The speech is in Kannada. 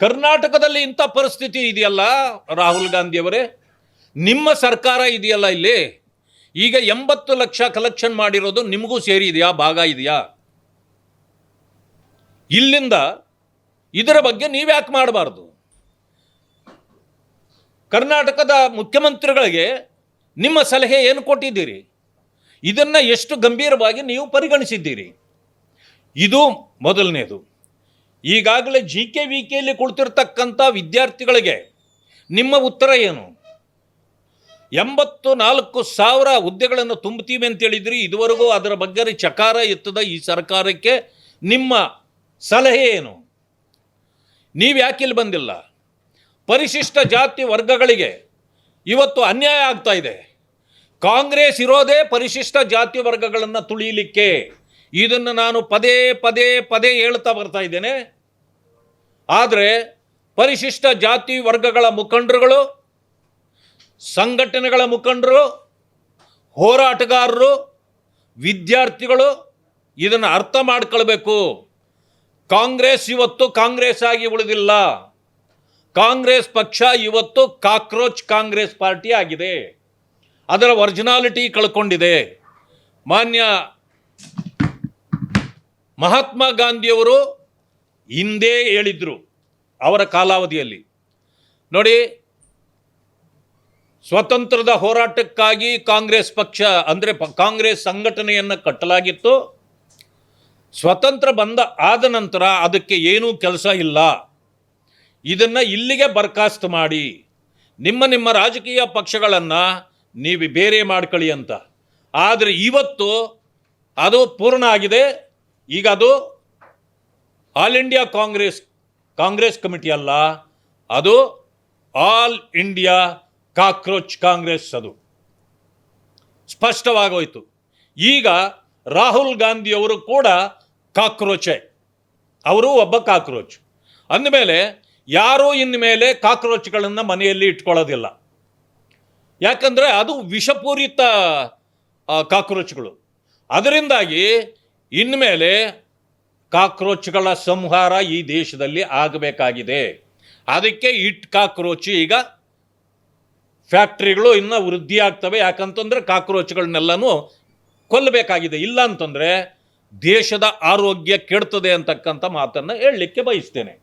ಕರ್ನಾಟಕದಲ್ಲಿ ಇಂಥ ಪರಿಸ್ಥಿತಿ ಇದೆಯಲ್ಲ ರಾಹುಲ್ ಗಾಂಧಿಯವರೇ, ನಿಮ್ಮ ಸರ್ಕಾರ ಇದೆಯಲ್ಲ ಇಲ್ಲಿ, ಈಗ 80 ಲಕ್ಷ ಕಲೆಕ್ಷನ್ ಮಾಡಿರೋದು ನಿಮಗೂ ಸೇರಿದೆಯಾ, ಭಾಗ ಇದೆಯಾ? ಇಲ್ಲಿಂದ ಇದರ ಬಗ್ಗೆ ನೀವ್ಯಾಕೆ ಮಾಡಬಾರ್ದು? ಕರ್ನಾಟಕದ ಮುಖ್ಯಮಂತ್ರಿಗಳಿಗೆ ನಿಮ್ಮ ಸಲಹೆ ಏನು ಕೊಟ್ಟಿದ್ದೀರಿ? ಇದನ್ನು ಎಷ್ಟು ಗಂಭೀರವಾಗಿ ನೀವು ಪರಿಗಣಿಸಿದ್ದೀರಿ? ಇದು ಮೊದಲನೇದು. ಈಗಾಗಲೇ GKVKಯಲ್ಲಿ ಕುಳಿತಿರ್ತಕ್ಕಂಥ ವಿದ್ಯಾರ್ಥಿಗಳಿಗೆ ನಿಮ್ಮ ಉತ್ತರ ಏನು? 84,000 ಹುದ್ದೆಗಳನ್ನು ತುಂಬುತ್ತೀವಿ ಅಂತೇಳಿದ್ರಿ, ಇದುವರೆಗೂ ಅದರ ಬಗ್ಗೆ ಚಕಾರ ಎತ್ತದ ಈ ಸರ್ಕಾರಕ್ಕೆ ನಿಮ್ಮ ಸಲಹೆ ಏನು? ನೀವು ಯಾಕಿಲ್ಲಿ ಬಂದಿಲ್ಲ? ಪರಿಶಿಷ್ಟ ಜಾತಿ ವರ್ಗಗಳಿಗೆ ಇವತ್ತು ಅನ್ಯಾಯ ಆಗ್ತಾ ಇದೆ. ಕಾಂಗ್ರೆಸ್ ಇರೋದೇ ಪರಿಶಿಷ್ಟ ಜಾತಿ ವರ್ಗಗಳನ್ನು ತುಳಿಯಲಿಕ್ಕೆ. ಇದನ್ನು ನಾನು ಪದೇ ಪದೇ ಪದೇ ಹೇಳ್ತಾ ಬರ್ತಾ ಇದ್ದೇನೆ. ಆದರೆ ಪರಿಶಿಷ್ಟ ಜಾತಿ ವರ್ಗಗಳ ಮುಖಂಡರುಗಳು, ಸಂಘಟನೆಗಳ ಮುಖಂಡರು, ಹೋರಾಟಗಾರರು, ವಿದ್ಯಾರ್ಥಿಗಳು ಇದನ್ನು ಅರ್ಥ ಮಾಡ್ಕೊಳ್ಬೇಕು. ಕಾಂಗ್ರೆಸ್ ಇವತ್ತು ಕಾಂಗ್ರೆಸ್ ಆಗಿ ಉಳಿದಿಲ್ಲ. ಕಾಂಗ್ರೆಸ್ ಪಕ್ಷ ಇವತ್ತು ಕಾಕ್ರೋಚ್ ಕಾಂಗ್ರೆಸ್ ಪಾರ್ಟಿ ಆಗಿದೆ. ಅದರ ಒರಿಜಿನಾಲಿಟಿ ಕಳ್ಕೊಂಡಿದೆ. ಮಾನ್ಯ ಮಹಾತ್ಮ ಗಾಂಧಿಯವರು ಹಿಂದೆ ಹೇಳಿದ್ರು ಅವರ ಕಾಲಾವಧಿಯಲ್ಲಿ, ನೋಡಿ, ಸ್ವತಂತ್ರದ ಹೋರಾಟಕ್ಕಾಗಿ ಕಾಂಗ್ರೆಸ್ ಪಕ್ಷ ಅಂದರೆ ಕಾಂಗ್ರೆಸ್ ಸಂಘಟನೆಯನ್ನು ಕಟ್ಟಲಾಗಿತ್ತು. ಸ್ವತಂತ್ರ ಆದ ನಂತರ ಅದಕ್ಕೆ ಏನೂ ಕೆಲಸ ಇಲ್ಲ. ಇದನ್ನು ಇಲ್ಲಿಗೆ ಬರ್ಖಾಸ್ತು ಮಾಡಿ, ನಿಮ್ಮ ರಾಜಕೀಯ ಪಕ್ಷಗಳನ್ನು ನೀವು ಬೇರೆ ಮಾಡ್ಕೊಳ್ಳಿ ಅಂತ. ಆದರೆ ಇವತ್ತು ಅದು ಪೂರ್ಣ ಆಗಿದೆ. ಈಗ ಅದು ಆಲ್ ಇಂಡಿಯಾ ಕಾಂಗ್ರೆಸ್ ಕಮಿಟಿ ಅಲ್ಲ, ಅದು ಆಲ್ ಇಂಡಿಯಾ ಕಾಕ್ರೋಚ್ ಕಾಂಗ್ರೆಸ್. ಅದು ಸ್ಪಷ್ಟವಾಗೋಯ್ತು. ಈಗ ರಾಹುಲ್ ಗಾಂಧಿಯವರು ಕೂಡ ಕಾಕ್ರೋಚೆ, ಅವರು ಒಬ್ಬ ಕಾಕ್ರೋಚ್. ಅಂದಮೇಲೆ ಯಾರೂ ಇನ್ಮೇಲೆ ಕಾಕ್ರೋಚ್ಗಳನ್ನು ಮನೆಯಲ್ಲಿ ಇಟ್ಕೊಳ್ಳೋದಿಲ್ಲ. ಯಾಕಂದರೆ ಅದು ವಿಷಪೂರಿತ ಕಾಕ್ರೋಚ್ಗಳು. ಅದರಿಂದಾಗಿ ಇನ್ಮೇಲೆ ಕಾಕ್ರೋಚ್ಗಳ ಸಂಹಾರ ಈ ದೇಶದಲ್ಲಿ ಆಗಬೇಕಾಗಿದೆ. ಅದಕ್ಕೆ ಕಾಕ್ರೋಚ್ ಈಗ ಫ್ಯಾಕ್ಟ್ರಿಗಳು ಇನ್ನೂ ವೃದ್ಧಿ ಆಗ್ತವೆ. ಯಾಕಂತಂದರೆ ಕಾಕ್ರೋಚ್ಗಳನ್ನೆಲ್ಲನೂ ಕೊಲ್ಲಬೇಕಾಗಿದೆ. ಇಲ್ಲ ಅಂತಂದರೆ ದೇಶದ ಆರೋಗ್ಯ ಕೆಡ್ತದೆ ಅಂತಕ್ಕಂಥ ಮಾತನ್ನು ಹೇಳಲಿಕ್ಕೆ ಬಯಸ್ತೇನೆ.